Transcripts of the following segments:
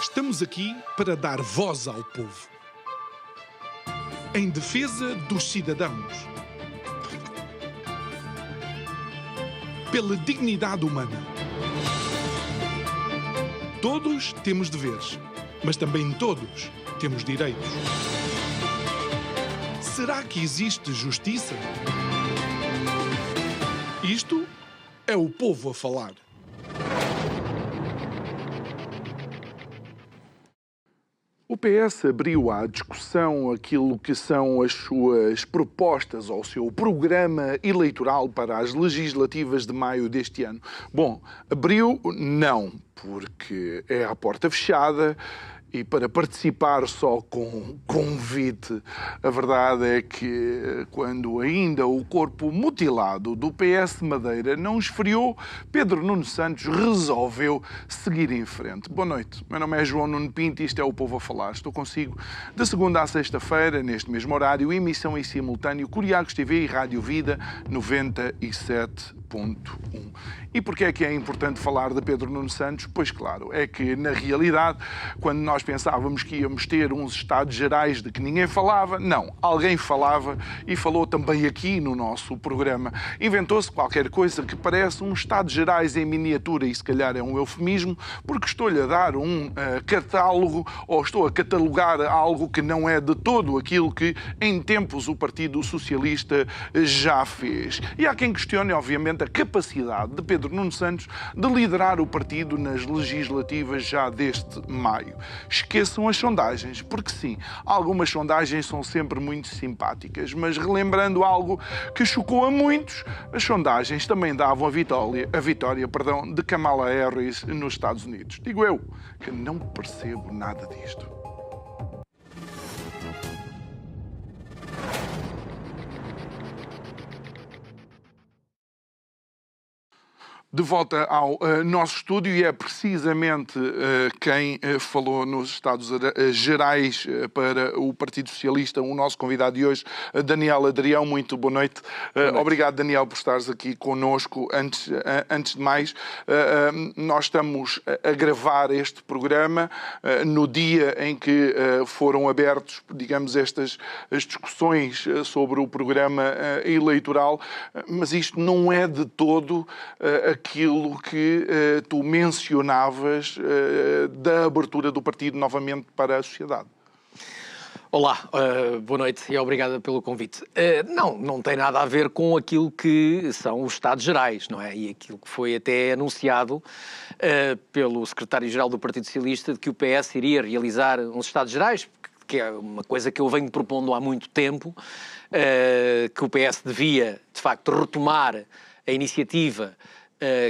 Estamos aqui para dar voz ao povo. Em defesa dos cidadãos. Pela dignidade humana. Todos temos deveres, mas também todos temos direitos. Será que existe justiça? Isto é o povo a falar. O PS abriu à discussão aquilo que são as suas propostas ou o seu programa eleitoral para as legislativas de maio deste ano. Bom, abriu não, porque é à porta fechada e para participar só com convite. A verdade é que quando ainda o corpo mutilado do PS de Madeira não esfriou, Pedro Nuno Santos resolveu seguir em frente. Boa noite, meu nome é João Nuno Pinto e isto é o Povo a Falar. Estou consigo de segunda a sexta-feira, neste mesmo horário, emissão em simultâneo, Curiacos TV e Rádio Vida 97.1. E porquê é que é importante falar de Pedro Nuno Santos? Pois claro, é que na realidade, quando nós pensávamos que íamos ter uns Estados Gerais de que ninguém falava, não, alguém falava e falou também aqui no nosso programa. Inventou-se qualquer coisa que parece um Estados Gerais em miniatura e se calhar é um eufemismo, porque estou-lhe a dar um catálogo ou estou a catalogar algo que não é de todo aquilo que em tempos o Partido Socialista já fez. E há quem questione, obviamente, a capacidade de Pedro Nuno Santos de liderar o partido nas legislativas já deste maio. Esqueçam as sondagens, porque sim, algumas sondagens são sempre muito simpáticas, mas relembrando algo que chocou a muitos, as sondagens também davam a vitória de Kamala Harris nos Estados Unidos. Digo eu, que não percebo nada disto. De volta ao nosso estúdio, e é precisamente quem falou nos Estados Gerais para o Partido Socialista, o nosso convidado de hoje, Daniel Adrião. Muito boa noite. Obrigado, Daniel, por estares aqui connosco. Antes de mais, nós estamos a gravar este programa no dia em que foram abertos, digamos, estas as discussões sobre o programa eleitoral, mas isto não é de todo aquilo que tu mencionavas da abertura do partido novamente para a sociedade. Olá, boa noite e obrigada pelo convite. Não tem nada a ver com aquilo que são os Estados Gerais, não é? E aquilo que foi até anunciado pelo secretário-geral do Partido Socialista de que o PS iria realizar uns Estados Gerais, que é uma coisa que eu venho propondo há muito tempo, que o PS devia, de facto, retomar a iniciativa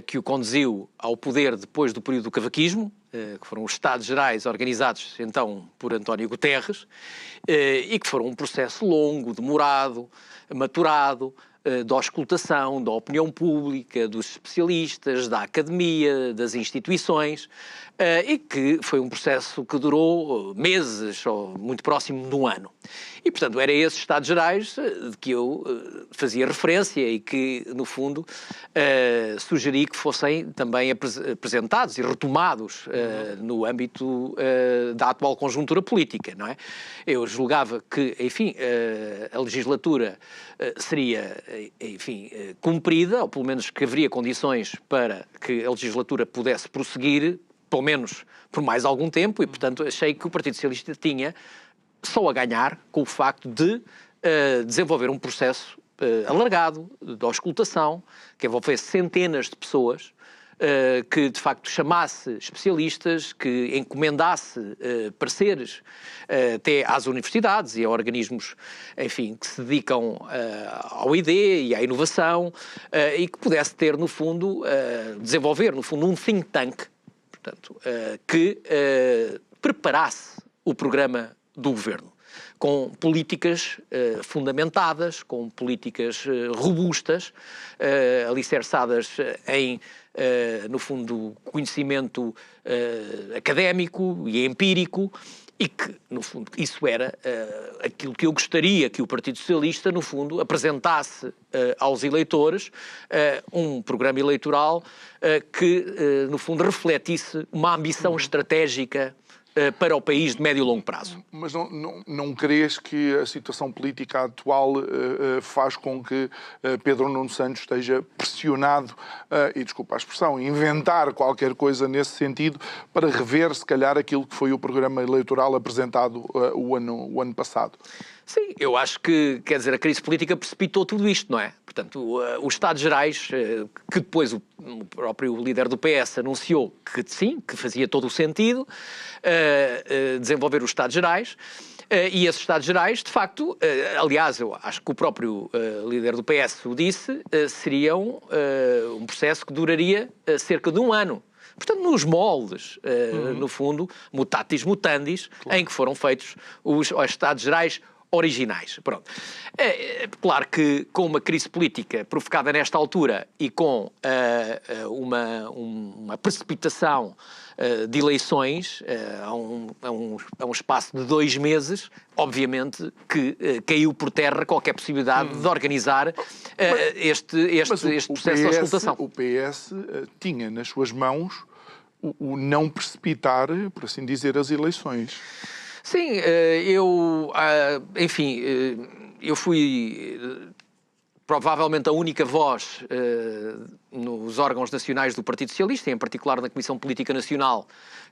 que o conduziu ao poder depois do período do cavaquismo, que foram os Estados Gerais organizados então por António Guterres, e que foram um processo longo, demorado, maturado, da auscultação, da opinião pública, dos especialistas, da academia, das instituições, e que foi um processo que durou meses, ou muito próximo de um ano. E, portanto, era esses Estados Gerais de que eu fazia referência e que, no fundo, sugeri que fossem também apresentados e retomados no âmbito da atual conjuntura política, não é? Eu julgava que, enfim, a legislatura seria, enfim, cumprida, ou pelo menos que haveria condições para que a legislatura pudesse prosseguir, pelo menos por mais algum tempo, e, portanto, achei que o Partido Socialista tinha só a ganhar com o facto de desenvolver um processo alargado de auscultação, que envolvesse centenas de pessoas, que de facto chamasse especialistas, que encomendasse pareceres até às universidades e a organismos, enfim, que se dedicam ao ID e à inovação, e que pudesse ter, no fundo, desenvolver, no fundo, um think tank, portanto, que preparasse o programa do governo, com políticas fundamentadas, com políticas robustas, alicerçadas em, no fundo, conhecimento académico e empírico, e que, no fundo, isso era aquilo que eu gostaria que o Partido Socialista, no fundo, apresentasse aos eleitores um programa eleitoral que, no fundo, refletisse uma ambição estratégica para o país de médio e longo prazo. Mas não crees que a situação política atual faz com que Pedro Nuno Santos esteja pressionado, e desculpa a expressão, inventar qualquer coisa nesse sentido para rever, se calhar, aquilo que foi o programa eleitoral apresentado o ano passado? Sim, eu acho que, quer dizer, a crise política precipitou tudo isto, não é? Portanto, os Estados Gerais, que depois o próprio líder do PS anunciou que sim, que fazia todo o sentido desenvolver os Estados Gerais, e esses Estados Gerais, de facto, aliás, eu acho que o próprio líder do PS o disse, seriam um processo que duraria cerca de um ano. Portanto, nos moldes, no fundo, mutatis mutandis, em que foram feitos os Estados Gerais originais. Pronto. Claro que com uma crise política provocada nesta altura e com uma precipitação de eleições a um espaço de 2 meses, obviamente que caiu por terra qualquer possibilidade de organizar este processo de auscultação. O PS tinha nas suas mãos o não precipitar, por assim dizer, as eleições. Sim, enfim, eu fui provavelmente a única voz nos órgãos nacionais do Partido Socialista, em particular na Comissão Política Nacional,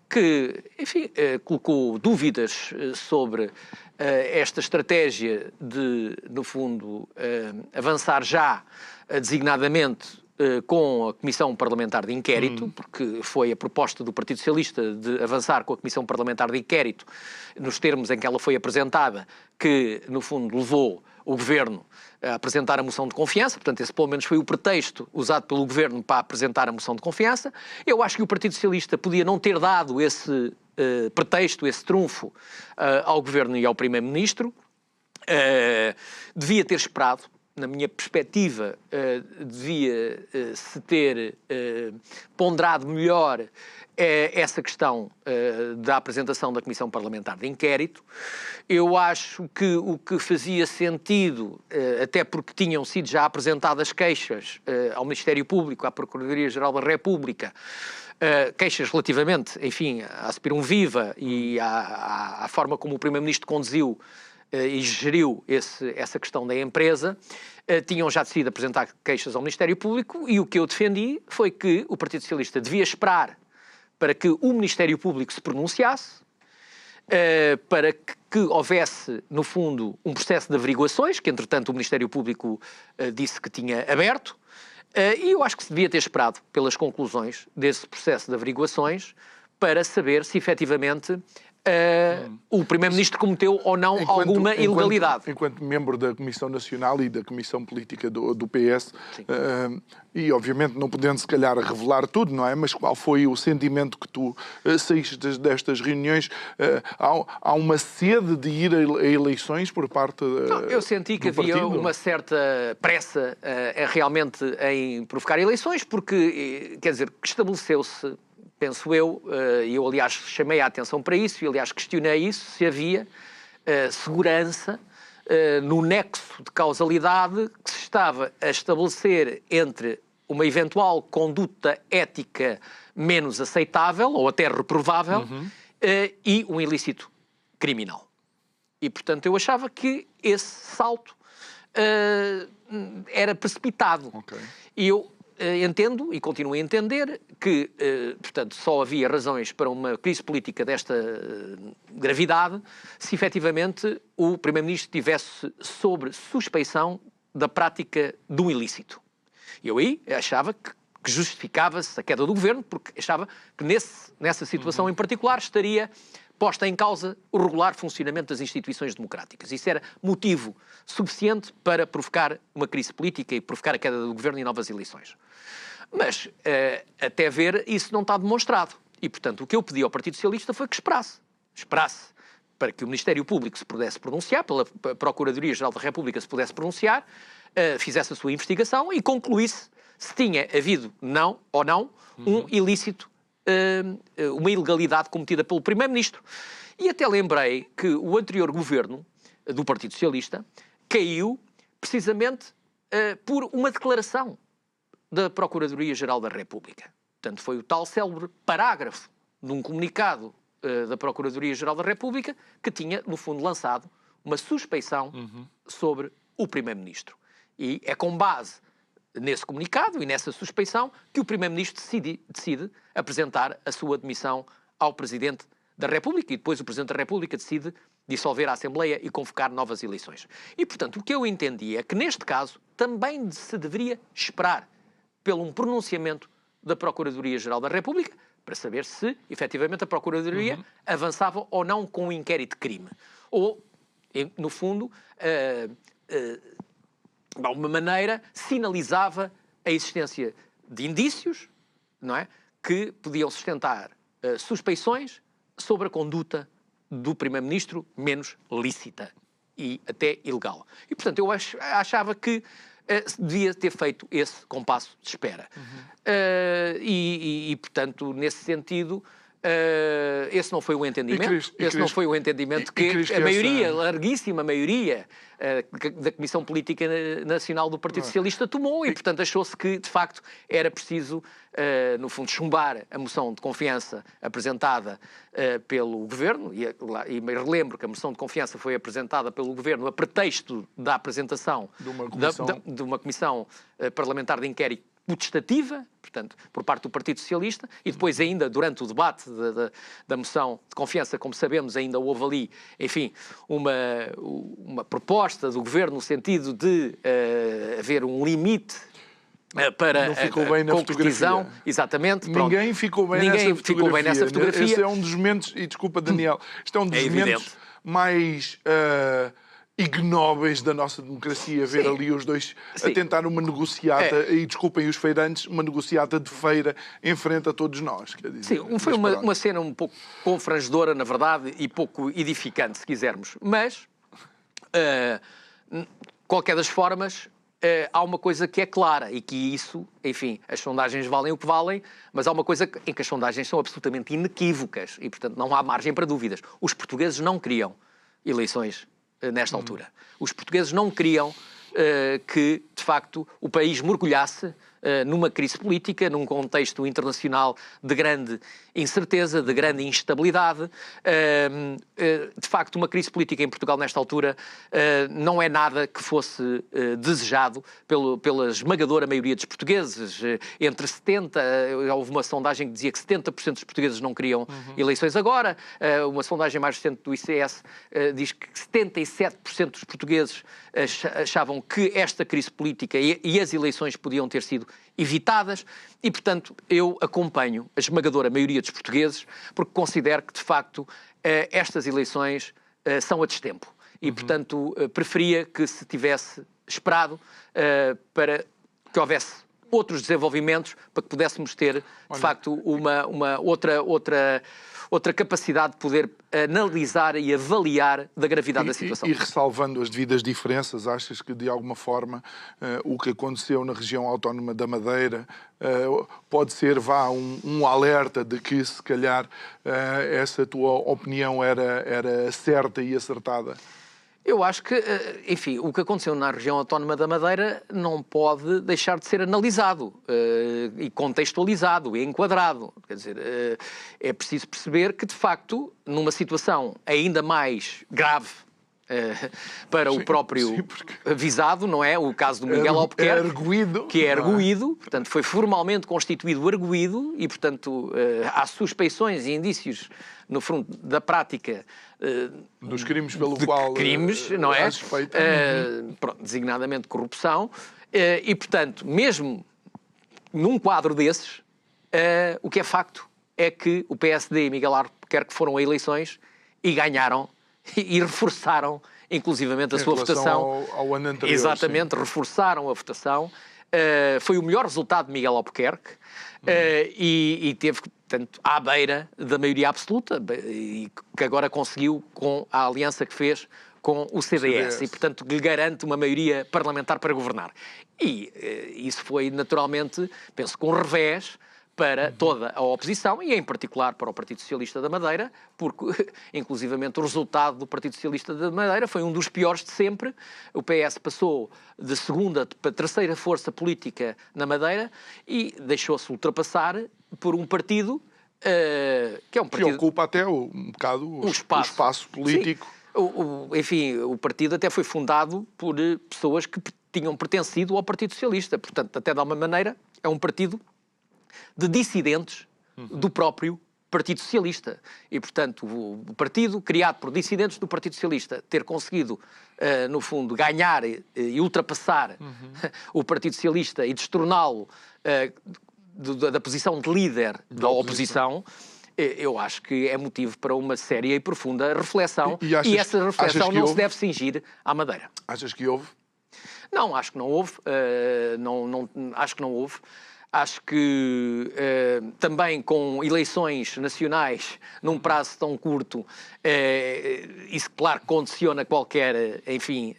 que, enfim, colocou dúvidas sobre esta estratégia de, no fundo, avançar já designadamente com a Comissão Parlamentar de Inquérito, porque foi a proposta do Partido Socialista de avançar com a Comissão Parlamentar de Inquérito, nos termos em que ela foi apresentada, que, no fundo, levou o Governo a apresentar a moção de confiança. Portanto, esse pelo menos foi o pretexto usado pelo Governo para apresentar a moção de confiança. Eu acho que o Partido Socialista podia não ter dado esse pretexto, esse trunfo ao Governo e ao Primeiro-Ministro. Devia ter esperado. Na minha perspectiva, devia-se ter ponderado melhor essa questão da apresentação da Comissão Parlamentar de Inquérito. Eu acho que o que fazia sentido, até porque tinham sido já apresentadas queixas ao Ministério Público, à Procuradoria-Geral da República, queixas relativamente, enfim, à Aspirum Viva e à forma como o Primeiro-Ministro conduziu e geriu essa questão da empresa, tinham já decidido apresentar queixas ao Ministério Público, e o que eu defendi foi que o Partido Socialista devia esperar para que o Ministério Público se pronunciasse, para que houvesse, no fundo, um processo de averiguações, que entretanto o Ministério Público disse que tinha aberto, e eu acho que se devia ter esperado pelas conclusões desse processo de averiguações para saber se efetivamente o Primeiro-Ministro cometeu ou não alguma ilegalidade. Enquanto membro da Comissão Nacional e da Comissão Política do PS, e obviamente não podendo se calhar revelar tudo, não é? Mas qual foi o sentimento que tu saíste destas reuniões? Há uma sede de ir a eleições por parte eu senti que havia partido? Uma certa pressa realmente em provocar eleições, porque, quer dizer, que estabeleceu-se, penso eu, e eu aliás chamei a atenção para isso e aliás questionei isso, se havia segurança no nexo de causalidade que se estava a estabelecer entre uma eventual conduta ética menos aceitável ou até reprovável e um ilícito criminal. E, portanto, eu achava que esse salto era precipitado. Okay. E eu entendo e continuo a entender que, portanto, só havia razões para uma crise política desta gravidade se efetivamente o Primeiro-Ministro estivesse sob suspeição da prática de um ilícito. Eu aí achava que justificava-se a queda do Governo, porque achava que nessa situação em particular estaria posta em causa o regular funcionamento das instituições democráticas. Isso era motivo suficiente para provocar uma crise política e provocar a queda do Governo e novas eleições. Mas, até ver, isso não está demonstrado. E, portanto, o que eu pedi ao Partido Socialista foi que esperasse para que o Ministério Público se pudesse pronunciar, pela Procuradoria-Geral da República se pudesse pronunciar, fizesse a sua investigação e concluísse se tinha havido ou não um ilícito, uma ilegalidade cometida pelo Primeiro-Ministro. E até lembrei que o anterior governo do Partido Socialista caiu precisamente por uma declaração da Procuradoria-Geral da República. Portanto, foi o tal célebre parágrafo de um comunicado da Procuradoria-Geral da República, que tinha, no fundo, lançado uma suspeição sobre o Primeiro-Ministro. E é com base nesse comunicado e nessa suspeição que o Primeiro-Ministro decide apresentar a sua demissão ao Presidente da República e depois o Presidente da República decide dissolver a Assembleia e convocar novas eleições. E, portanto, o que eu entendi é que, neste caso, também se deveria esperar pelo um pronunciamento da Procuradoria-Geral da República para saber se, efetivamente, a Procuradoria avançava ou não com o inquérito de crime. Ou, no fundo, de alguma maneira, sinalizava a existência de indícios, não é, que podiam sustentar suspeições sobre a conduta do Primeiro-Ministro menos lícita e até ilegal. E, portanto, eu achava que devia ter feito esse compasso de espera. Portanto, nesse sentido, esse não foi o entendimento. Esse não foi o entendimento que a maioria, larguíssima maioria da Comissão Política Nacional do Partido Socialista tomou e, portanto, achou-se que, de facto, era preciso, no fundo, chumbar a moção de confiança apresentada pelo Governo, e me relembro que a moção de confiança foi apresentada pelo Governo a pretexto da apresentação de uma comissão parlamentar de inquérito potestativa, portanto, por parte do Partido Socialista, e depois ainda, durante o debate da moção de confiança, como sabemos, ainda houve ali, enfim, uma proposta do Governo no sentido de haver um limite para não ficou bem na concretização. Fotografia. Exatamente. Pronto. Ninguém ficou bem nessa fotografia. Esse é um dos momentos, e desculpa, Daniel, este é um dos momentos mais ignóbeis da nossa democracia, ver ali os dois a tentar uma negociata, e desculpem os feirantes, uma negociata de feira em frente a todos nós. Quer dizer, foi uma cena um pouco confrangedora, na verdade, e pouco edificante, se quisermos. Mas, qualquer das formas, há uma coisa que é clara e que isso, enfim, as sondagens valem o que valem, mas há uma coisa em que as sondagens são absolutamente inequívocas e, portanto, não há margem para dúvidas. Os portugueses não queriam eleições nesta altura. Os portugueses não queriam que, de facto, o país mergulhasse numa crise política, num contexto internacional de grande incerteza, de grande instabilidade. De facto, uma crise política em Portugal nesta altura não é nada que fosse desejado pela esmagadora maioria dos portugueses. Entre 70%, houve uma sondagem que dizia que 70% dos portugueses não queriam eleições agora. Uma sondagem mais recente do ICS diz que 77% dos portugueses achavam que esta crise política e as eleições podiam ter sido evitadas e, portanto, eu acompanho a esmagadora maioria dos portugueses porque considero que, de facto, estas eleições são a destempo e, portanto, preferia que se tivesse esperado para que houvesse outros desenvolvimentos para que pudéssemos ter, de facto, uma outra capacidade de poder analisar e avaliar da gravidade da situação. E ressalvando as devidas diferenças, achas que, de alguma forma, o que aconteceu na região autónoma da Madeira pode ser, um alerta de que, se calhar, essa tua opinião era certa e acertada? Eu acho que, enfim, o que aconteceu na região autónoma da Madeira não pode deixar de ser analisado e contextualizado e enquadrado. Quer dizer, é preciso perceber que, de facto, numa situação ainda mais grave para o próprio visado, não é? O caso do Miguel Albuquerque, que é arguído, portanto, foi formalmente constituído o arguído e, portanto, há suspeições e indícios, no fundo, da prática dos crimes pelo qual crimes, não é? Designadamente corrupção, e, portanto, mesmo num quadro desses, o que é facto é que o PSD e Miguel Albuquerque foram a eleições e ganharam e reforçaram, inclusivamente, a sua votação. Ao ano anterior. Exatamente, reforçaram a votação. Foi o melhor resultado de Miguel Albuquerque e teve, portanto, à beira da maioria absoluta e que agora conseguiu com a aliança que fez com o CDS. E, portanto, lhe garante uma maioria parlamentar para governar. E isso foi, naturalmente, penso que um revés para toda a oposição e, em particular, para o Partido Socialista da Madeira, porque, inclusivamente, o resultado do Partido Socialista da Madeira foi um dos piores de sempre. O PS passou de segunda para terceira força política na Madeira e deixou-se ultrapassar por um partido que é um partido... Que ocupa até um bocado o espaço político. Enfim, o partido até foi fundado por pessoas que tinham pertencido ao Partido Socialista. Portanto, até de alguma maneira, é um partido de dissidentes do próprio Partido Socialista. E, portanto, o partido, criado por dissidentes do Partido Socialista, ter conseguido, no fundo, ganhar e ultrapassar o Partido Socialista e destorná-lo da posição de líder da oposição, eu acho que é motivo para uma séria e profunda reflexão. E essa reflexão não se deve cingir à Madeira. Achas que houve? Não, acho que não houve. Acho que não houve. Acho que também com eleições nacionais num prazo tão curto, isso, claro, condiciona qualquer, enfim,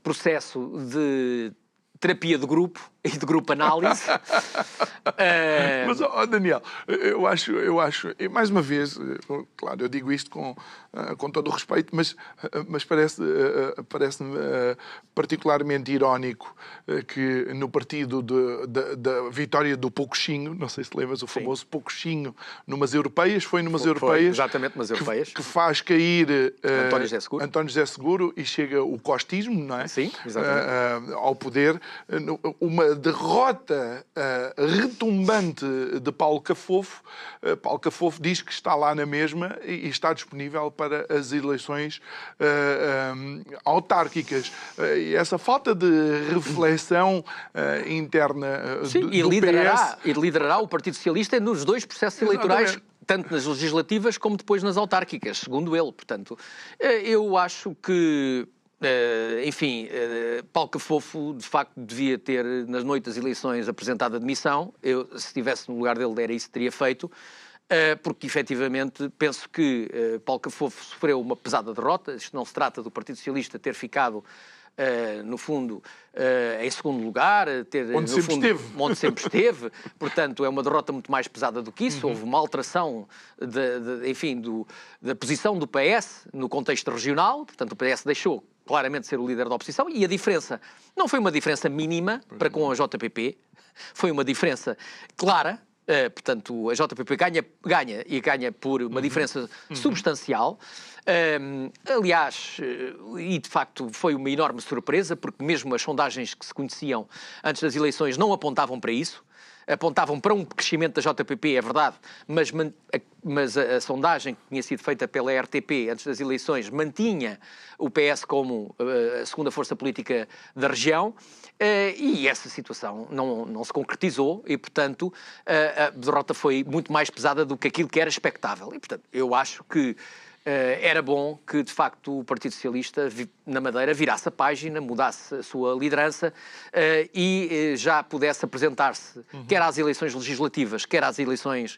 processo de terapia de grupo e de grupo análise. Mas, Daniel, eu acho, e mais uma vez, claro, eu digo isto com todo o respeito, mas parece-me particularmente irónico que no partido da vitória do Poucochinho, não sei se lembras, o famoso Poucochinho, numas europeias, foi exatamente, numas europeias, que faz cair António José Seguro e chega o costismo, não é? Sim, exatamente. Ao poder, uma derrota retumbante de Paulo Cafofo. Paulo Cafofo diz que está lá na mesma e está disponível para as eleições autárquicas. E essa falta de reflexão interna Sim, e liderará o Partido Socialista nos dois processos eleitorais, tanto nas legislativas como depois nas autárquicas, segundo ele. Portanto, eu acho que enfim, Paulo Cafofo de facto devia ter nas noites das eleições apresentado a demissão. Eu, se estivesse no lugar dele, era isso que teria feito, porque efetivamente penso que Paulo Cafofo sofreu uma pesada derrota. Isto não se trata do Partido Socialista ter ficado no fundo, em segundo lugar, onde sempre esteve. Portanto, é uma derrota muito mais pesada do que isso. Houve uma alteração da posição do PS no contexto regional. Portanto, o PS deixou claramente de ser o líder da oposição, e a diferença não foi uma diferença mínima para com a JPP, foi uma diferença clara. Portanto, a JPP ganha por uma diferença substancial. Aliás, e de facto foi uma enorme surpresa, porque mesmo as sondagens que se conheciam antes das eleições não apontavam para isso. Apontavam para um crescimento da JPP, é verdade, mas a sondagem que tinha sido feita pela RTP antes das eleições mantinha o PS como a segunda força política da região, e essa situação não se concretizou e, portanto, a derrota foi muito mais pesada do que aquilo que era expectável. E, portanto, eu acho que era bom que, de facto, o Partido Socialista na Madeira virasse a página, mudasse a sua liderança e já pudesse apresentar-se, quer às eleições legislativas, quer às eleições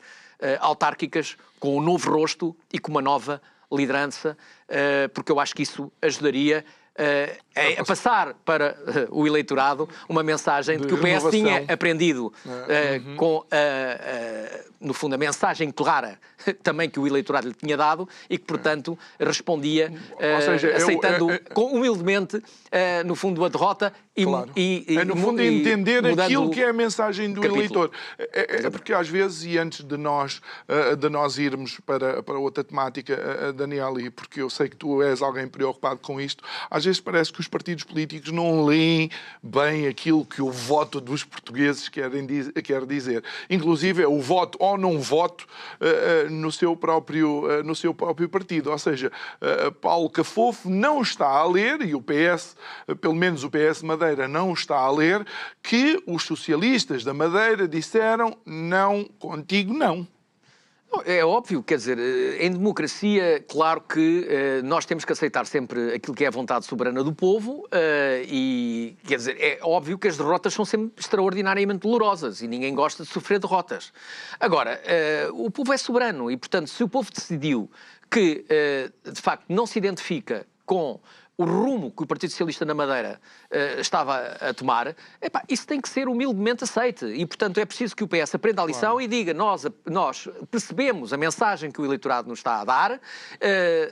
autárquicas, com um novo rosto e com uma nova liderança, porque eu acho que isso ajudaria a passar para o eleitorado uma mensagem de que o PS tinha aprendido com, no fundo, a mensagem clara também que o eleitorado lhe tinha dado e que, portanto, respondia, ou seja, aceitando humildemente, no fundo, a derrota e, claro. No fundo, entender aquilo que é a mensagem do eleitor. É porque às vezes, e antes de nós irmos para outra temática, Daniel, e porque eu sei que tu és alguém preocupado com isto, às vezes parece que os partidos políticos não leem bem aquilo que o voto dos portugueses quer dizer. Inclusive, é o voto ou não voto no seu próprio partido. Ou seja, Paulo Cafofo não está a ler, e o PS, pelo menos o PS Madeira, não está a ler, que os socialistas da Madeira disseram não, contigo não. É óbvio, quer dizer, em democracia, claro que nós temos que aceitar sempre aquilo que é a vontade soberana do povo e, quer dizer, é óbvio que as derrotas são sempre extraordinariamente dolorosas e ninguém gosta de sofrer derrotas. Agora, o povo é soberano e, portanto, se o povo decidiu que, de facto, não se identifica com o rumo que o Partido Socialista na Madeira estava a tomar, isso tem que ser humildemente aceite. E, portanto, é preciso que o PS aprenda a lição e diga, nós percebemos a mensagem que o eleitorado nos está a dar,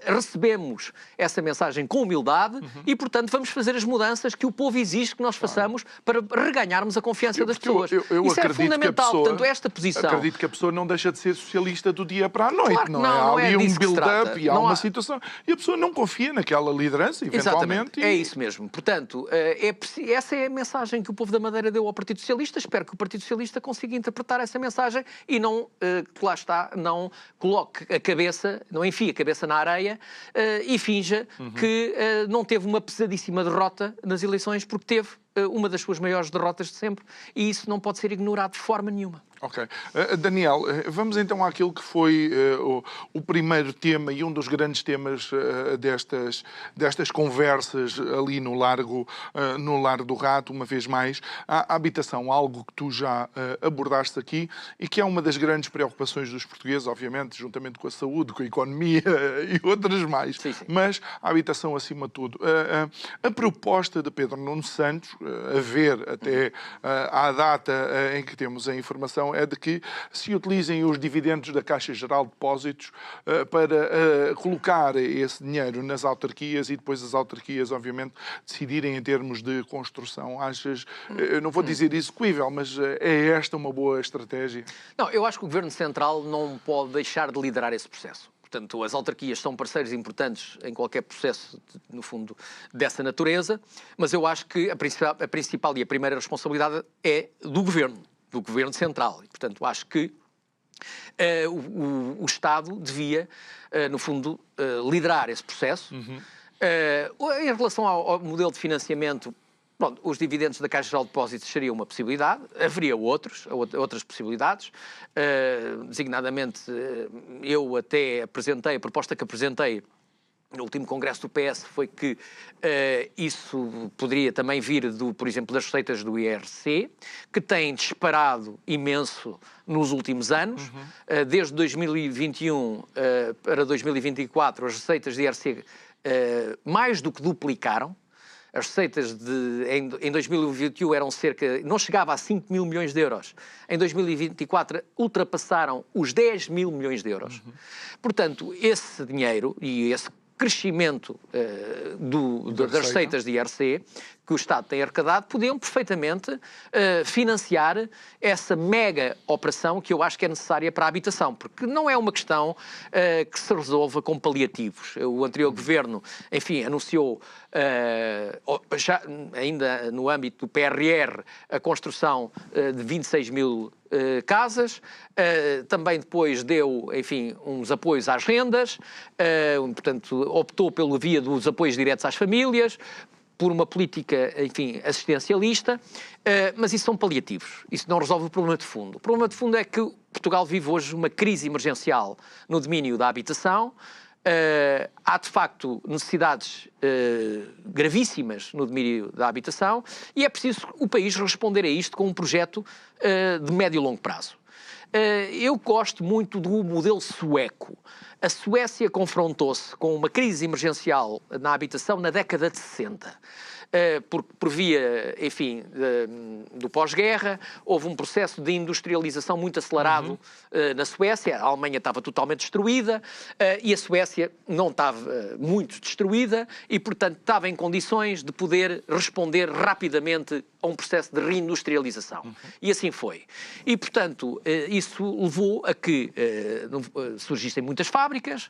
recebemos essa mensagem com humildade e, portanto, vamos fazer as mudanças que o povo exige que nós façamos para reganharmos a confiança das pessoas. Isso é fundamental. Portanto, esta posição... Acredito que a pessoa não deixa de ser socialista do dia para a noite, Claro, não é? não Há é ali um disso que se build-up trata. e há Não uma há- situação. E a pessoa não confia naquela liderança, eventualmente. Exatamente, é isso mesmo. Portanto, essa é a mensagem que o povo da Madeira deu ao Partido Socialista. Espero que o Partido Socialista consiga interpretar essa mensagem e não, que lá está, não coloque a cabeça, não enfie a cabeça na areia e finja que não teve uma pesadíssima derrota nas eleições, porque teve uma das suas maiores derrotas de sempre e isso não pode ser ignorado de forma nenhuma. Ok. Daniel, vamos então àquilo que foi o primeiro tema e um dos grandes temas destas conversas ali no Largo do Rato, uma vez mais, a habitação, algo que tu já abordaste aqui e que é uma das grandes preocupações dos portugueses, obviamente, juntamente com a saúde, com a economia e outras mais. Sim, sim. Mas a habitação acima de tudo. A proposta de Pedro Nuno Santos, a ver até à data em que temos a informação, é de que se utilizem os dividendos da Caixa Geral de Depósitos para colocar esse dinheiro nas autarquias e depois as autarquias, obviamente, decidirem em termos de construção. Achas, eu não vou dizer execuível, mas é esta uma boa estratégia? Não, eu acho que o Governo Central não pode deixar de liderar esse processo. Portanto, as autarquias são parceiros importantes em qualquer processo, no fundo, dessa natureza, mas eu acho que a principal e a primeira responsabilidade é do Governo Central. E, portanto, acho que o Estado devia, no fundo, liderar esse processo. Em relação ao modelo de financiamento, pronto, os dividendos da Caixa Geral de Depósitos seriam uma possibilidade, haveria outras possibilidades, designadamente eu até apresentei, a proposta que apresentei no último congresso do PS foi que isso poderia também vir, por exemplo, das receitas do IRC, que têm disparado imenso nos últimos anos. Desde 2021 para 2024, as receitas de IRC mais do que duplicaram. As receitas em 2021 eram não chegava a 5 mil milhões de euros. Em 2024 ultrapassaram os 10 mil milhões de euros. Portanto, esse dinheiro e esse crescimento das receitas de IRC que o Estado tem arrecadado, podiam perfeitamente financiar essa mega operação que eu acho que é necessária para a habitação, porque não é uma questão que se resolva com paliativos. O anterior governo, enfim, anunciou, já, ainda no âmbito do PRR, a construção de 26 mil casas, também depois deu, enfim, uns apoios às rendas, portanto, optou pela via dos apoios diretos às famílias, por uma política, enfim, assistencialista, mas isso são paliativos. Isso não resolve o problema de fundo. O problema de fundo é que Portugal vive hoje uma crise emergencial no domínio da habitação. Há, de facto, necessidades gravíssimas no domínio da habitação e é preciso o país responder a isto com um projeto de médio e longo prazo. Eu gosto muito do modelo sueco. A Suécia confrontou-se com uma crise emergencial na habitação na década de 60. Por via, enfim, do pós-guerra, houve um processo de industrialização muito acelerado na Suécia. A Alemanha estava totalmente destruída e a Suécia não estava muito destruída e, portanto, estava em condições de poder responder rapidamente a um processo de reindustrialização. E assim foi. E, portanto, isso levou a que surgissem muitas fábricas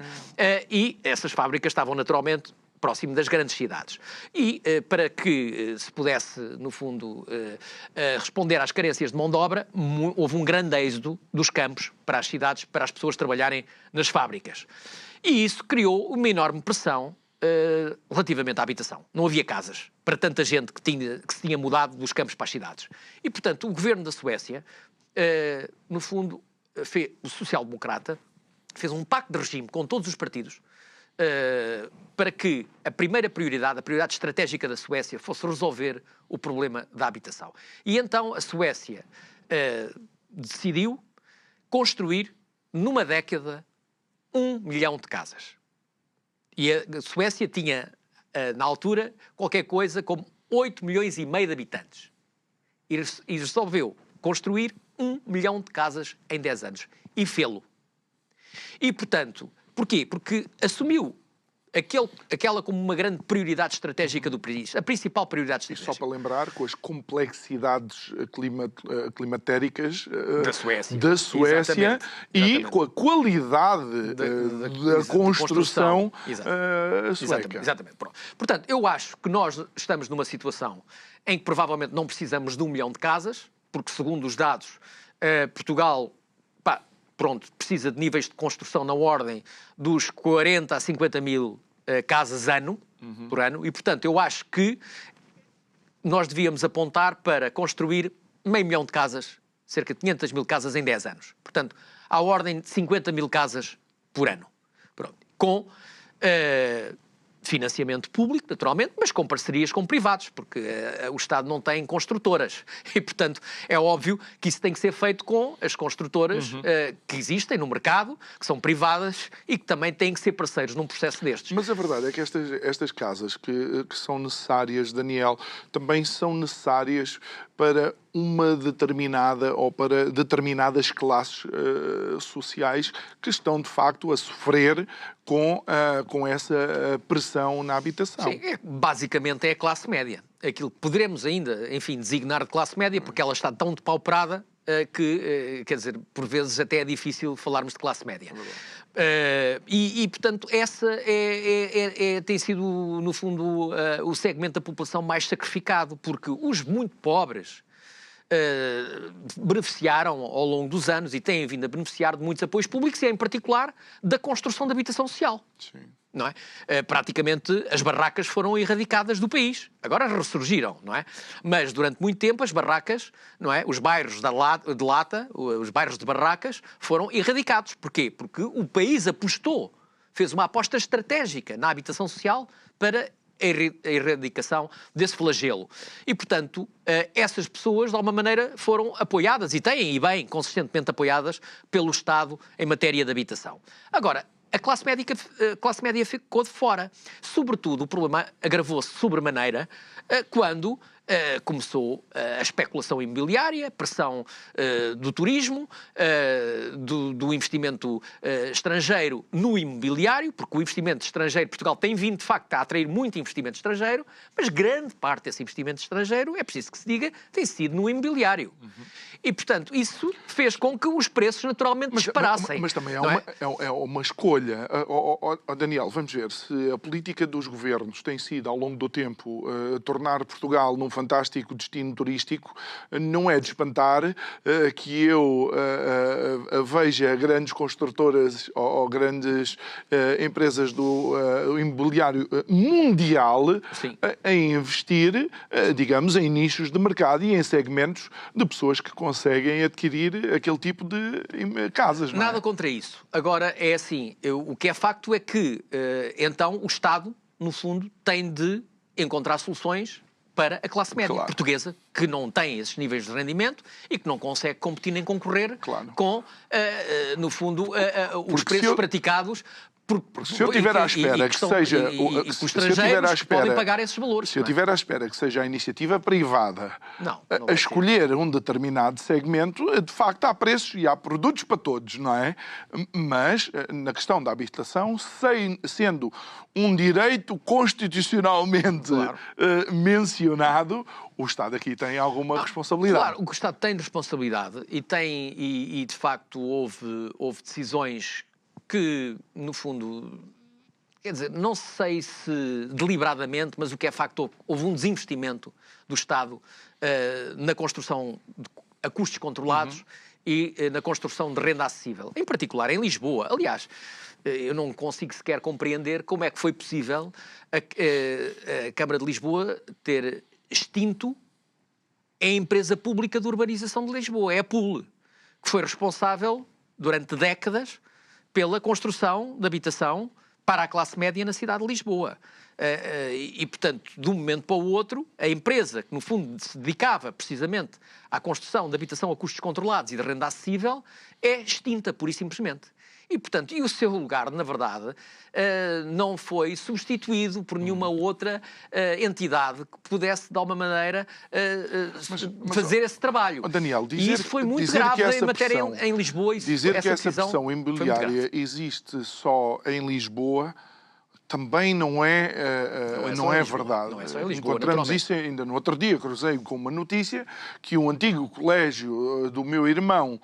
e essas fábricas estavam naturalmente próximo das grandes cidades. E para que se pudesse, no fundo, responder às carências de mão de obra, houve um grande êxodo dos campos para as cidades, para as pessoas trabalharem nas fábricas. E isso criou uma enorme pressão relativamente à habitação. Não havia casas para tanta gente que se tinha mudado dos campos para as cidades. E, portanto, o governo da Suécia, no fundo, o social-democrata, fez um pacto de regime com todos os partidos para que a primeira prioridade, a prioridade estratégica da Suécia, fosse resolver o problema da habitação. E então a Suécia decidiu construir, numa década, 1 milhão de casas. E a Suécia tinha na altura, qualquer coisa como 8 milhões e meio de habitantes. E resolveu construir 1 milhão de casas em 10 anos. E fê-lo. E, portanto, porquê? Porque assumiu aquela como uma grande prioridade estratégica do país. A principal prioridade estratégica. E só para lembrar, com as complexidades climatéricas da Suécia Exatamente. E com a qualidade da construção sueca. Exatamente. Pronto. Portanto, eu acho que nós estamos numa situação em que provavelmente não precisamos de 1 milhão de casas, porque segundo os dados, Portugal precisa de níveis de construção na ordem dos 40 a 50 mil casas por ano, e, portanto, eu acho que nós devíamos apontar para construir 500 mil de casas, cerca de 500 mil casas em 10 anos. Portanto, à ordem de 50 mil casas por ano. Pronto. Com financiamento público, naturalmente, mas com parcerias com privados, porque o Estado não tem construtoras. E, portanto, é óbvio que isso tem que ser feito com as construtoras que existem no mercado, que são privadas e que também têm que ser parceiros num processo destes. Mas a verdade é que estas casas que são necessárias, Daniel, também são necessárias para uma determinada ou para determinadas classes sociais que estão, de facto, a sofrer com essa pressão na habitação. Sim, basicamente é a classe média. Aquilo que poderemos ainda, enfim, designar de classe média, porque ela está tão depauperada que, quer dizer, por vezes até é difícil falarmos de classe média. Portanto, essa tem sido, no fundo, o segmento da população mais sacrificado, porque os muito pobres beneficiaram ao longo dos anos e têm vindo a beneficiar de muitos apoios públicos e, em particular, da construção de habitação social. Sim. Não é? Praticamente as barracas foram erradicadas do país. Agora ressurgiram, não é? Mas durante muito tempo as barracas, não é? Os bairros de lata, os bairros de barracas foram erradicados. Porquê? Porque o país fez uma aposta estratégica na habitação social para a erradicação desse flagelo. E, portanto, essas pessoas, de alguma maneira, foram apoiadas e têm, e bem, consistentemente apoiadas pelo Estado em matéria de habitação. Agora, a classe média ficou de fora. Sobretudo, o problema agravou-se sobremaneira quando começou a especulação imobiliária, a pressão do turismo, do investimento estrangeiro no imobiliário, porque o investimento estrangeiro, Portugal tem vindo, de facto, a atrair muito investimento estrangeiro, mas grande parte desse investimento estrangeiro, é preciso que se diga, tem sido no imobiliário. E, portanto, isso fez com que os preços naturalmente disparassem. Mas também é uma escolha. Daniel, vamos ver, se a política dos governos tem sido, ao longo do tempo, tornar Portugal num fantástico destino turístico, não é de espantar que eu veja grandes construtoras ou grandes empresas do imobiliário mundial a investir, digamos, em nichos de mercado e em segmentos de pessoas que conseguem adquirir aquele tipo de casas. Não é? Nada contra isso. Agora, é assim, o que é facto é que, então, o Estado, no fundo, tem de encontrar soluções para a classe média portuguesa, que não tem esses níveis de rendimento e que não consegue competir nem concorrer com, no fundo, os preços praticados. Porque se eu estiver à espera que seja... E os estrangeiros podem pagar esses valores. Se eu estiver à espera que seja a iniciativa privada a escolher um determinado segmento, de facto há preços e há produtos para todos, não é? Mas, na questão da habitação, sendo um direito constitucionalmente mencionado, o Estado aqui tem alguma responsabilidade. Claro, o Estado tem responsabilidade e de facto houve decisões que, no fundo, quer dizer, não sei se deliberadamente, mas o que é facto, houve um desinvestimento do Estado na construção a custos controlados e na construção de renda acessível, em particular em Lisboa. Aliás, eu não consigo sequer compreender como é que foi possível a Câmara de Lisboa ter extinto a empresa pública de urbanização de Lisboa, é a PUL, que foi responsável durante décadas pela construção de habitação para a classe média na cidade de Lisboa. Portanto, de um momento para o outro, a empresa que, no fundo, se dedicava precisamente à construção de habitação a custos controlados e de renda acessível é extinta, pura e simplesmente. E, portanto, o seu lugar, na verdade, não foi substituído por nenhuma outra entidade que pudesse, de alguma maneira, fazer esse trabalho. Daniel, e isso foi muito grave em matéria em Lisboa. Dizer que essa pressão imobiliária existe só em Lisboa também não é verdade. Não é só em Lisboa, encontramos isso ainda no outro dia, cruzei com uma notícia que um antigo colégio do meu irmão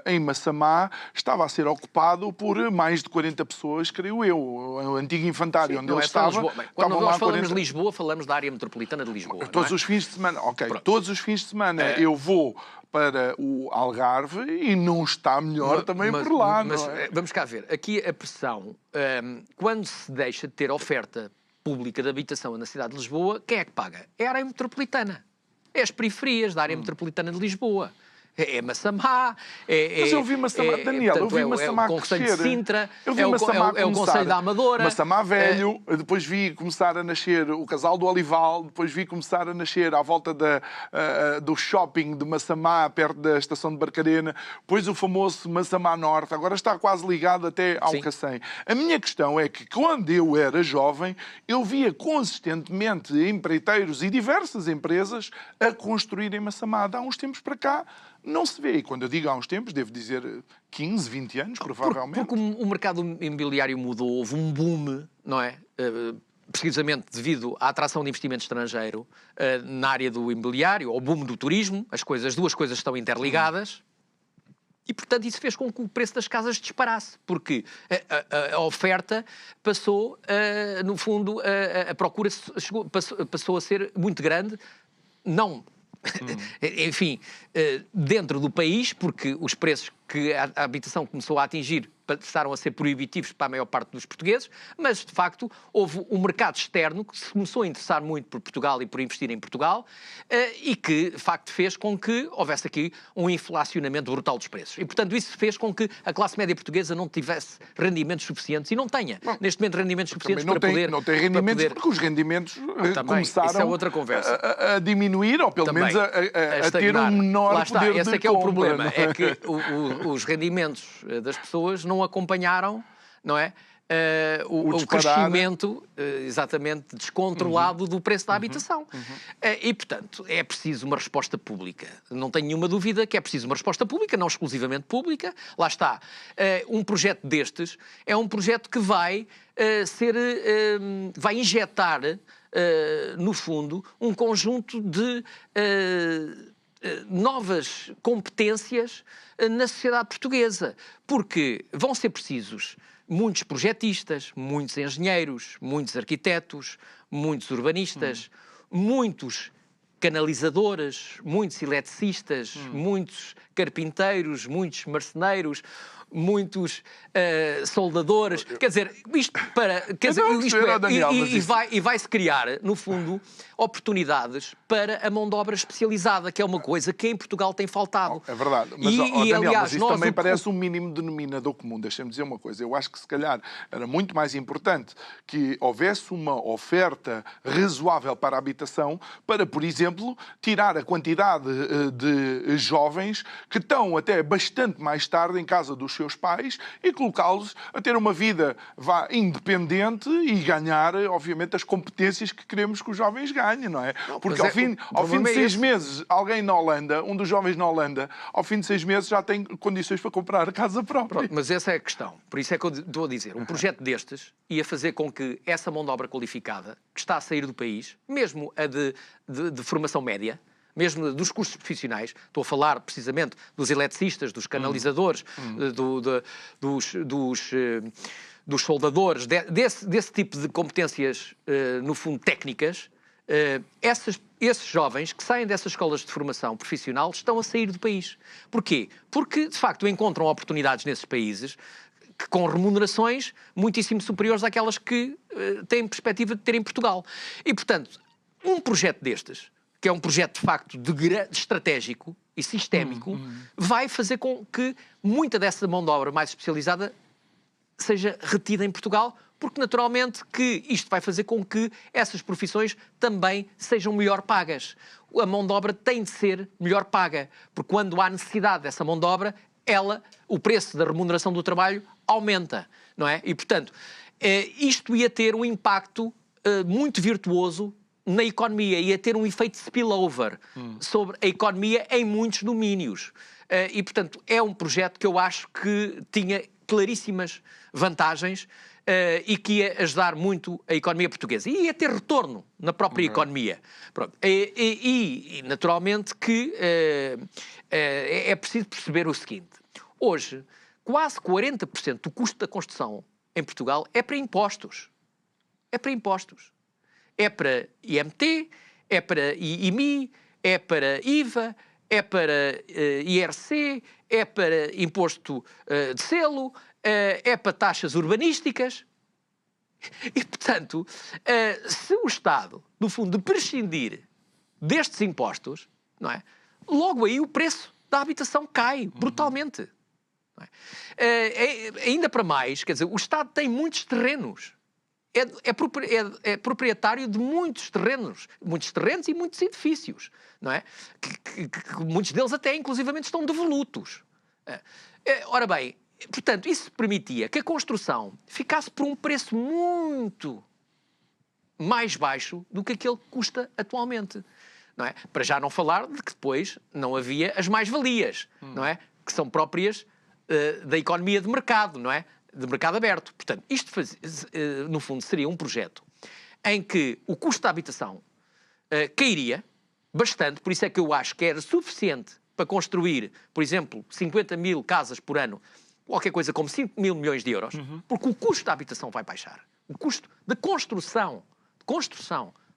em Massamá estava a ser ocupado por mais de 40 pessoas, creio eu. O antigo infantário onde ele estava. Quando nós falamos de Lisboa, falamos da área metropolitana de Lisboa. Todos os fins de semana, todos os fins de semana eu vou para o Algarve e não está melhor também por lá. Mas não é? Vamos cá ver. Aqui a pressão, quando se deixa de ter oferta pública de habitação na cidade de Lisboa, quem é que paga? É a área metropolitana. É as periferias da área metropolitana de Lisboa. É Massamá. Mas eu vi Massamá, Daniel, eu vi Massamá crescer. É o Conselho de Sintra, eu vi Massamá é o Conselho da Amadora. Massamá velho, depois vi começar a nascer o Casal do Olival, depois vi começar a nascer à volta do shopping de Massamá, perto da estação de Barcarena, depois o famoso Massamá Norte, agora está quase ligado até ao Cacém. A minha questão é que quando eu era jovem, eu via consistentemente empreiteiros e diversas empresas a construírem Massamá. Há uns tempos para cá, não se vê. E quando eu digo há uns tempos, devo dizer 15, 20 anos, provavelmente. Porque o mercado imobiliário mudou, houve um boom, não é? Precisamente devido à atração de investimento estrangeiro na área do imobiliário, ao boom do turismo, as duas coisas estão interligadas. E, portanto, isso fez com que o preço das casas disparasse, porque a oferta passou, no fundo, a procura passou a ser muito grande, não... Enfim, dentro do país, porque os preços que a habitação começou a atingir passaram a ser proibitivos para a maior parte dos portugueses, mas, de facto, houve um mercado externo que se começou a interessar muito por Portugal e por investir em Portugal e que, de facto, fez com que houvesse aqui um inflacionamento brutal dos preços. E, portanto, isso fez com que a classe média portuguesa não tivesse rendimentos suficientes e não tenha, neste momento, rendimentos suficientes para poder... Não tem rendimentos porque os rendimentos começaram isso é outra conversa. A diminuir, ou pelo menos a ter um menor poder de compra. Esse é que é o problema, é que os rendimentos das pessoas não acompanharam, não é? O crescimento exatamente descontrolado do preço da habitação. E, portanto, é preciso uma resposta pública. Não tenho nenhuma dúvida que é preciso uma resposta pública, não exclusivamente pública. Lá está. Um projeto destes é um projeto que vai injetar, no fundo, um conjunto de novas competências na sociedade portuguesa, porque vão ser precisos muitos projetistas, muitos engenheiros, muitos arquitetos, muitos urbanistas, muitos canalizadores, muitos eletricistas, muitos carpinteiros, muitos marceneiros, muitos soldadores. Quer dizer, isto para... Quer dizer, e vai-se criar, no fundo, oportunidades para a mão de obra especializada, que é uma coisa que em Portugal tem faltado. É verdade. Mas, Daniel, aliás, mas isso também parece um mínimo denominador comum. Deixa-me dizer uma coisa. Eu acho que, se calhar, era muito mais importante que houvesse uma oferta razoável para a habitação para, por exemplo, tirar a quantidade de jovens que estão até bastante mais tarde em casa dos seus pais e colocá-los a ter uma vida independente e ganhar, obviamente, as competências que queremos que os jovens ganhem, não é? Porque ao fim de 6 meses, alguém na Holanda, um dos jovens na Holanda, ao fim de 6 meses já tem condições para comprar a casa própria. Pronto, mas essa é a questão. Por isso é que eu estou a dizer. Um projeto destes ia fazer com que essa mão de obra qualificada, que está a sair do país, mesmo a de formação média, mesmo dos cursos profissionais, estou a falar precisamente dos eletricistas, dos canalizadores, dos soldadores, desse tipo de competências, no fundo, técnicas, esses jovens que saem dessas escolas de formação profissional estão a sair do país. Porquê? Porque, de facto, encontram oportunidades nesses países com remunerações muitíssimo superiores àquelas que têm perspectiva de ter em Portugal. E, portanto, um projeto destes, que é um projeto, de facto, estratégico e sistémico, vai fazer com que muita dessa mão de obra mais especializada seja retida em Portugal, porque, naturalmente, que isto vai fazer com que essas profissões também sejam melhor pagas. A mão de obra tem de ser melhor paga, porque quando há necessidade dessa mão de obra, o preço da remuneração do trabalho aumenta, não é? E, portanto, isto ia ter um impacto muito virtuoso na economia, ia ter um efeito spillover sobre a economia em muitos domínios. E, portanto, é um projeto que eu acho que tinha claríssimas vantagens e que ia ajudar muito a economia portuguesa. E ia ter retorno na própria economia. Pronto. E, naturalmente, que é preciso perceber o seguinte. Hoje, quase 40% do custo da construção em Portugal é para impostos. É para impostos. É para IMT, é para IMI, é para IVA, é para IRC, é para imposto de selo, é para taxas urbanísticas. E, portanto, se o Estado, no fundo, prescindir destes impostos, não é? Logo aí o preço da habitação cai brutalmente. Não é? Ainda para mais, quer dizer, o Estado tem muitos terrenos. É proprietário de muitos terrenos e muitos edifícios, não é? Que muitos deles até, inclusivamente, estão devolutos. Ora bem, portanto, isso permitia que a construção ficasse por um preço muito mais baixo do que aquele que custa atualmente, não é? Para já não falar de que depois não havia as mais-valias, não é? Que são próprias da economia de mercado, não é? De mercado aberto. Portanto, isto, no fundo, seria um projeto em que o custo da habitação cairia bastante, por isso é que eu acho que era suficiente para construir, por exemplo, 50 mil casas por ano, qualquer coisa como 5 mil milhões de euros, porque o custo da habitação vai baixar. O custo de construção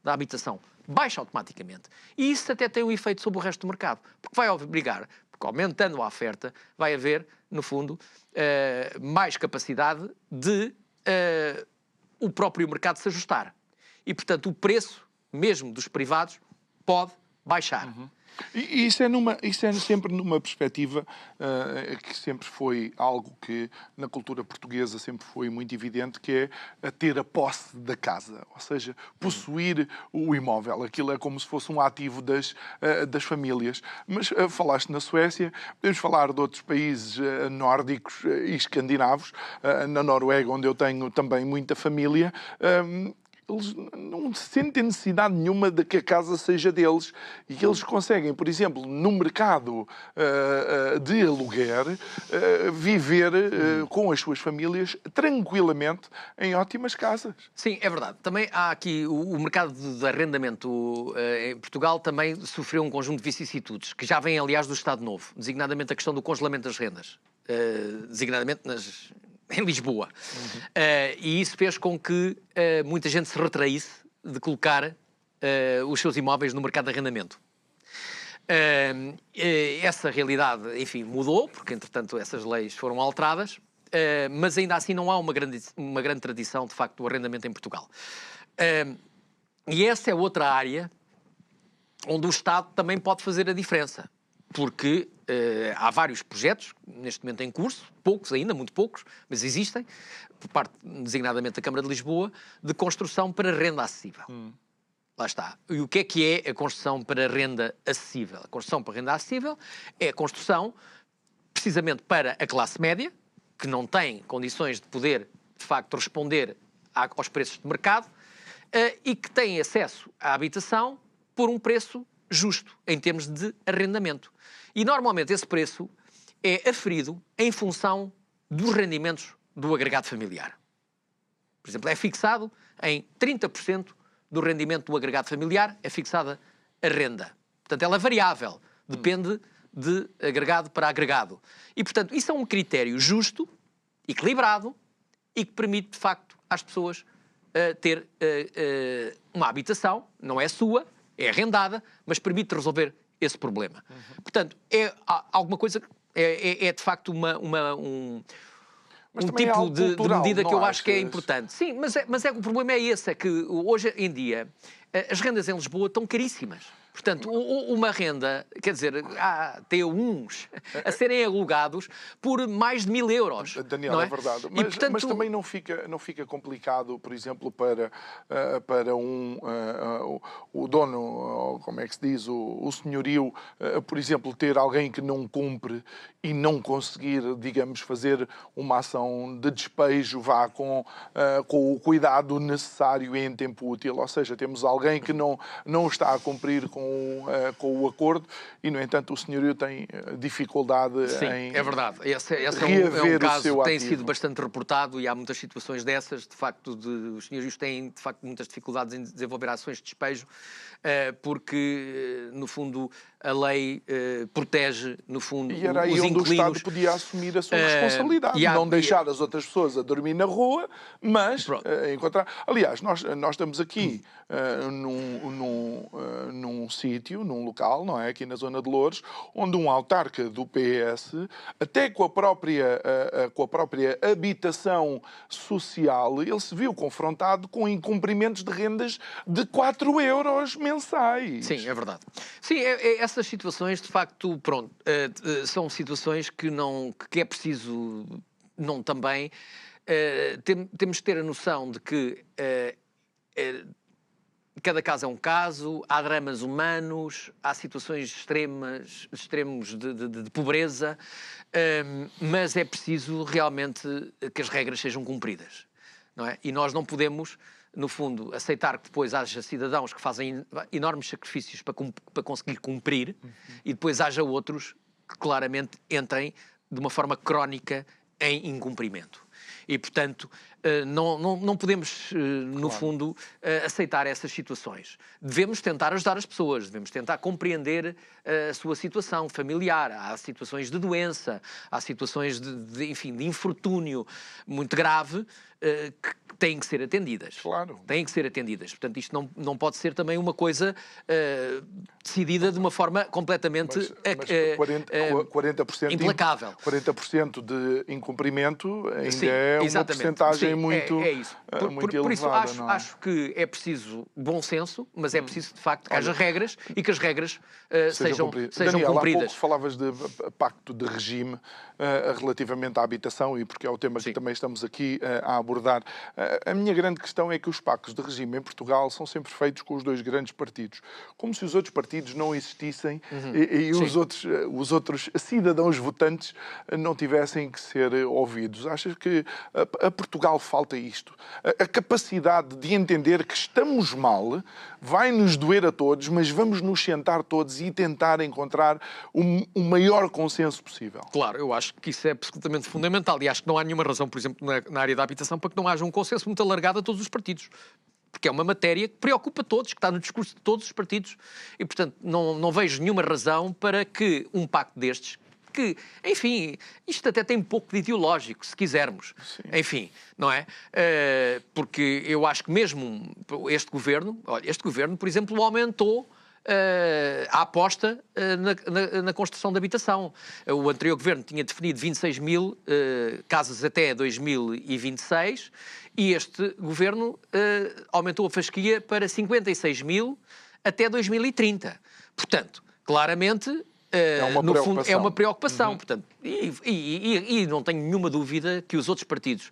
da habitação baixa automaticamente. E isso até tem um efeito sobre o resto do mercado, porque vai obrigar, porque aumentando a oferta, vai haver, no fundo, mais capacidade de o próprio mercado se ajustar. E, portanto, o preço, mesmo dos privados, pode baixar. E isso é sempre numa perspectiva que sempre foi algo que na cultura portuguesa sempre foi muito evidente, que é ter a posse da casa, ou seja, possuir o imóvel. Aquilo é como se fosse um ativo das famílias. Mas falaste na Suécia, podemos falar de outros países nórdicos e escandinavos, na Noruega, onde eu tenho também muita família. Eles não sentem necessidade nenhuma de que a casa seja deles e que eles conseguem, por exemplo, no mercado de aluguer, viver com as suas famílias tranquilamente em ótimas casas. Sim, é verdade. Também há aqui o mercado de arrendamento em Portugal também sofreu um conjunto de vicissitudes, que já vem, aliás, do Estado Novo, designadamente a questão do congelamento das rendas, designadamente em Lisboa. E isso fez com que muita gente se retraísse de colocar os seus imóveis no mercado de arrendamento. Essa realidade, enfim, mudou, porque, entretanto, essas leis foram alteradas, mas ainda assim não há uma grande tradição, de facto, do arrendamento em Portugal. E essa é outra área onde o Estado também pode fazer a diferença, porque há vários projetos, neste momento em curso, poucos ainda, muito poucos, mas existem, por parte, designadamente, da Câmara de Lisboa, de construção para renda acessível. Lá está. E o que é a construção para renda acessível? A construção para renda acessível é a construção, precisamente para a classe média, que não tem condições de poder, de facto, responder aos preços de mercado, e que tem acesso à habitação por um preço justo, em termos de arrendamento. E, normalmente, esse preço é aferido em função dos rendimentos do agregado familiar. Por exemplo, é fixado em 30% do rendimento do agregado familiar, é fixada a renda. Portanto, ela é variável, depende de agregado para agregado. E, portanto, isso é um critério justo, equilibrado e que permite, de facto, às pessoas ter uma habitação, não é sua, é arrendada, mas permite resolver esse problema. Portanto, é alguma coisa, é de facto um tipo de medida que eu acho que é importante. Sim, mas o problema é esse, é que hoje em dia as rendas em Lisboa estão caríssimas. Portanto, uma renda, quer dizer, há T1s a serem alugados por mais de 1.000 euros. Daniel, não é verdade. E, portanto, mas também não fica complicado, por exemplo, para o dono, ou como é que se diz, o senhorio, por exemplo, ter alguém que não cumpre e não conseguir, digamos, fazer uma ação de despejo, vá com o cuidado necessário e em tempo útil. Ou seja, temos alguém que não está a cumprir com o acordo e, no entanto, o senhorio tem dificuldade em... É verdade. Esse é um caso que tem sido bastante reportado e há muitas situações dessas. De facto, os senhorios têm, de facto, muitas dificuldades em desenvolver ações de despejo porque, no fundo, a lei protege, no fundo, e era aí os onde inquilinos. O Estado podia assumir a sua responsabilidade. Não deixar as outras pessoas a dormir na rua, mas encontrar... Aliás, nós estamos aqui num sítio, num local, não é? Aqui na zona de Loures, onde um autarca do PS, até com a própria habitação social, ele se viu confrontado com incumprimentos de rendas de 4 euros mensais. Sim, é verdade. Sim, essas situações, de facto, pronto, são situações que é preciso, não também, temos que ter a noção de que cada caso é um caso, há dramas humanos, há situações extremos de pobreza, mas é preciso realmente que as regras sejam cumpridas, não é? E nós não podemos, no fundo, aceitar que depois haja cidadãos que fazem enormes sacrifícios para conseguir cumprir e depois haja outros que claramente entrem de uma forma crónica em incumprimento. E, portanto, não podemos, no fundo, aceitar essas situações. Devemos tentar ajudar as pessoas, devemos tentar compreender a sua situação familiar. Há situações de doença, há situações de infortúnio muito grave que têm que ser atendidas. Claro. Têm que ser atendidas. Portanto, isto não pode ser também uma coisa decidida de uma forma completamente 40% implacável. 40% de incumprimento ainda Sim, é uma exatamente. porcentagem Sim, muito, é isso. muito por isso, elevada. Não é? acho que é preciso bom senso, mas é preciso, de facto, que haja regras e que as regras sejam Daniel, cumpridas. há pouco falavas de pacto de regime relativamente à habitação, e porque é o tema que também estamos aqui a abordar. A minha grande questão é que os pactos de regime em Portugal são sempre feitos com os dois grandes partidos. Como se os outros partidos não existissem e os outros cidadãos votantes não tivessem que ser ouvidos. Achas que a Portugal falta isto? A capacidade de entender que estamos mal, vai nos doer a todos, mas vamos nos sentar todos e tentar encontrar o maior consenso possível. Claro, eu acho que isso é absolutamente fundamental e acho que não há nenhuma razão, por exemplo, na área da habitação, para que não haja um consenso muito alargado a todos os partidos. Porque é uma matéria que preocupa todos, que está no discurso de todos os partidos. E, portanto, não vejo nenhuma razão para que um pacto destes, que, enfim, isto até tem um pouco de ideológico, se quisermos. Sim. Enfim, não é? Porque eu acho que mesmo este governo, por exemplo, aumentou a aposta na construção de habitação. O anterior governo tinha definido 26 mil casas até 2026 e este governo aumentou a fasquia para 56 mil até 2030. Portanto, claramente, no fundo, é uma preocupação. Portanto, e não tenho nenhuma dúvida que os outros partidos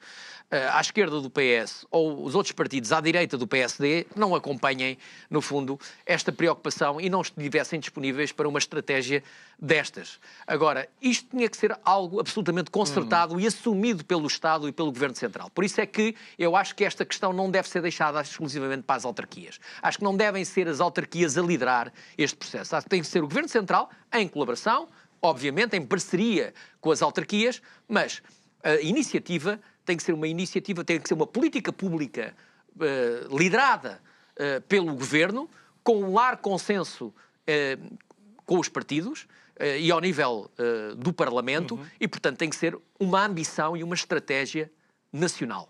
à esquerda do PS ou os outros partidos à direita do PSD não acompanhem, no fundo, esta preocupação e não estivessem disponíveis para uma estratégia destas. Agora, isto tinha que ser algo absolutamente concertado e assumido pelo Estado e pelo Governo Central. Por isso é que eu acho que esta questão não deve ser deixada exclusivamente para as autarquias. Acho que não devem ser as autarquias a liderar este processo. Acho que tem que ser o Governo Central, em colaboração, obviamente, em parceria com as autarquias, mas a iniciativa tem que ser uma política pública liderada pelo Governo, com um largo consenso com os partidos e ao nível do Parlamento, e, portanto, tem que ser uma ambição e uma estratégia nacional.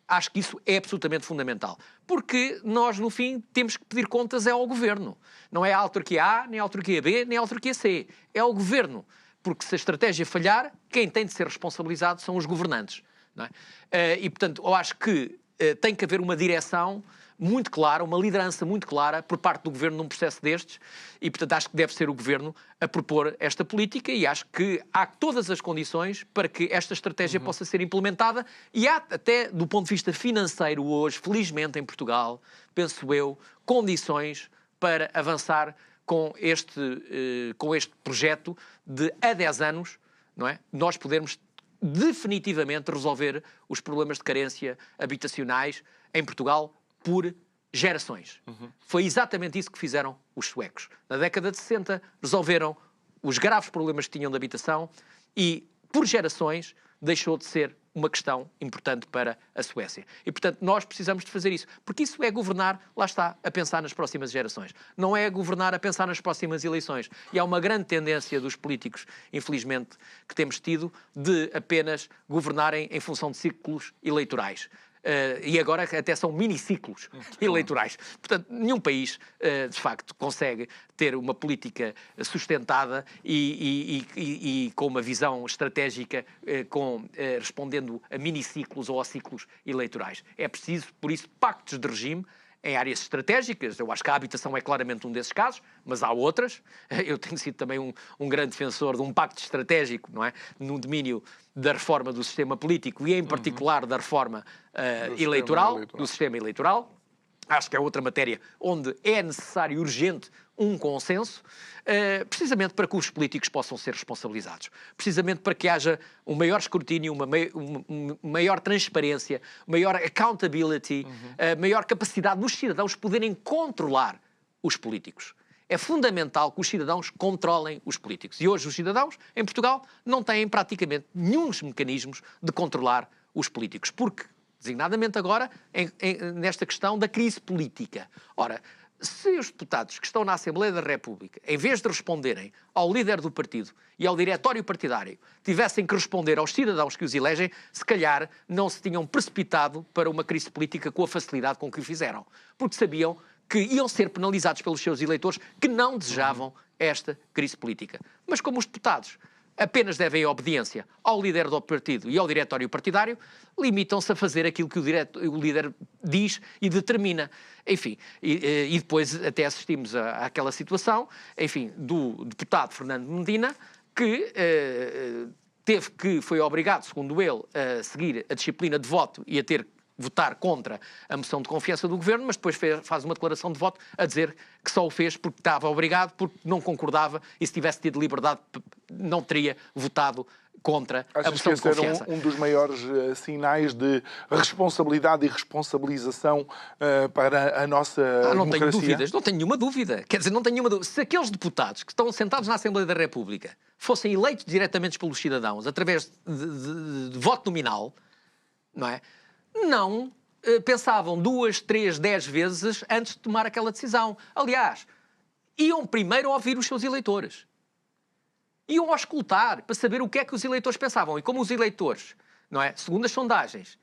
Acho que isso é absolutamente fundamental. Porque nós, no fim, temos que pedir contas ao Governo. Não é a autarquia A, nem a autarquia B, nem a autarquia C. É ao Governo. Porque se a estratégia falhar, quem tem de ser responsabilizado são os governantes. Não é? E, portanto, eu acho que tem que haver uma direção muito clara, uma liderança muito clara por parte do Governo num processo destes e, portanto, acho que deve ser o Governo a propor esta política e acho que há todas as condições para que esta estratégia possa ser implementada e há até, do ponto de vista financeiro hoje, felizmente em Portugal, penso eu, condições para avançar com este projeto de a 10 anos, não é? Nós podermos definitivamente resolver os problemas de carência habitacionais em Portugal por gerações. Foi exatamente isso que fizeram os suecos. Na década de 60 resolveram os graves problemas que tinham de habitação e, por gerações, deixou de ser uma questão importante para a Suécia. E, portanto, nós precisamos de fazer isso. Porque isso é governar, lá está, a pensar nas próximas gerações. Não é governar a pensar nas próximas eleições. E há uma grande tendência dos políticos, infelizmente, que temos tido, de apenas governarem em função de ciclos eleitorais. E agora até são miniciclos eleitorais. Portanto, nenhum país, de facto, consegue ter uma política sustentada e com uma visão estratégica respondendo a miniciclos ou a ciclos eleitorais. É preciso, por isso, pactos de regime em áreas estratégicas. Eu acho que a habitação é claramente um desses casos, mas há outras. Eu tenho sido também um grande defensor de um pacto estratégico, não é? No domínio da reforma do sistema político e, em particular, da reforma do sistema eleitoral. Acho que é outra matéria onde é necessário e urgente um consenso, precisamente para que os políticos possam ser responsabilizados. Precisamente para que haja um maior escrutínio, uma maior transparência, maior accountability, maior capacidade dos cidadãos poderem controlar os políticos. É fundamental que os cidadãos controlem os políticos. E hoje os cidadãos, em Portugal, não têm praticamente nenhum mecanismos de controlar os políticos. Porque, designadamente agora, nesta questão da crise política. Ora, se os deputados que estão na Assembleia da República, em vez de responderem ao líder do partido e ao diretório partidário, tivessem que responder aos cidadãos que os elegem, se calhar não se tinham precipitado para uma crise política com a facilidade com que o fizeram. Porque sabiam que iam ser penalizados pelos seus eleitores que não desejavam esta crise política. Mas como os deputados apenas devem obediência ao líder do partido e ao diretório partidário, limitam-se a fazer aquilo que o líder diz e determina. Enfim, e depois até assistimos àquela situação, enfim, do deputado Fernando Medina, que foi obrigado, segundo ele, a seguir a disciplina de voto e a ter votar contra a moção de confiança do Governo, mas depois faz uma declaração de voto a dizer que só o fez porque estava obrigado, porque não concordava e se tivesse tido liberdade não teria votado contra a moção de confiança. Um dos maiores sinais de responsabilidade e responsabilização para a nossa não democracia? Não tenho nenhuma dúvida. Quer dizer, não tenho nenhuma dúvida. Se aqueles deputados que estão sentados na Assembleia da República fossem eleitos diretamente pelos cidadãos através de voto nominal, não é? Não pensavam 2, 3, 10 vezes antes de tomar aquela decisão. Aliás, iam primeiro ouvir os seus eleitores. Iam auscultar para saber o que é que os eleitores pensavam. E como os eleitores, não é, segundo as sondagens,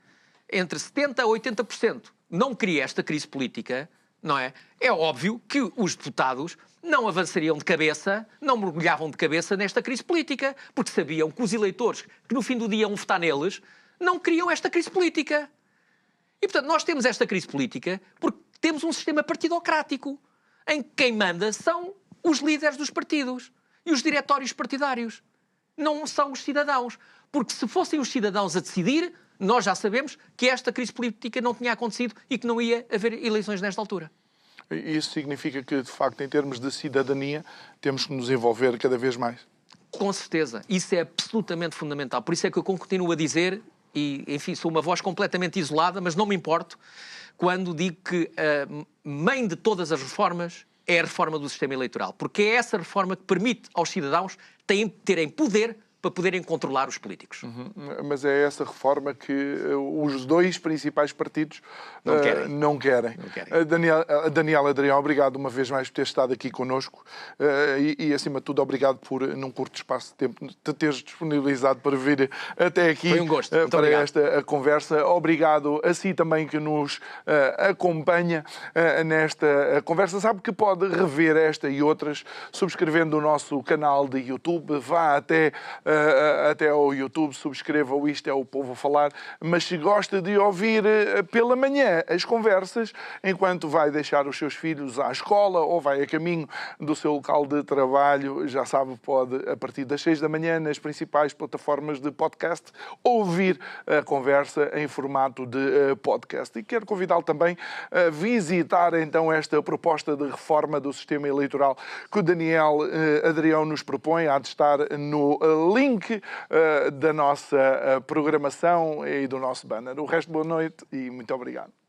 entre 70% a 80% não queria esta crise política, não é? É óbvio que os deputados não avançariam de cabeça, não mergulhavam de cabeça nesta crise política, porque sabiam que os eleitores, que no fim do dia iam votar neles, não queriam esta crise política. E, portanto, nós temos esta crise política porque temos um sistema partidocrático em que quem manda são os líderes dos partidos e os diretórios partidários. Não são os cidadãos. Porque se fossem os cidadãos a decidir, nós já sabemos que esta crise política não tinha acontecido e que não ia haver eleições nesta altura. Isso significa que, de facto, em termos de cidadania, temos que nos envolver cada vez mais? Com certeza. Isso é absolutamente fundamental. Por isso é que eu continuo a dizer... E, enfim, sou uma voz completamente isolada, mas não me importo quando digo que a mãe de todas as reformas é a reforma do sistema eleitoral. Porque é essa reforma que permite aos cidadãos terem poder para poderem controlar os políticos. Mas é essa reforma que os dois principais partidos não querem. Daniel Adrião, obrigado uma vez mais por ter estado aqui connosco e, acima de tudo, obrigado por, num curto espaço de tempo, te teres disponibilizado para vir até aqui. Foi um gosto. Para esta conversa. Obrigado a si também que nos acompanha nesta conversa. Sabe que pode rever esta e outras subscrevendo o nosso canal de YouTube. Vá até até ao YouTube, subscreva o Isto é o Povo a Falar. Mas se gosta de ouvir pela manhã as conversas, enquanto vai deixar os seus filhos à escola ou vai a caminho do seu local de trabalho, já sabe, pode, a partir das 6 da manhã, nas principais plataformas de podcast, ouvir a conversa em formato de podcast. E quero convidá-lo também a visitar então esta proposta de reforma do sistema eleitoral que o Daniel Adrião nos propõe. Há de estar no link da nossa programação e do nosso banner. O resto, boa noite e muito obrigado.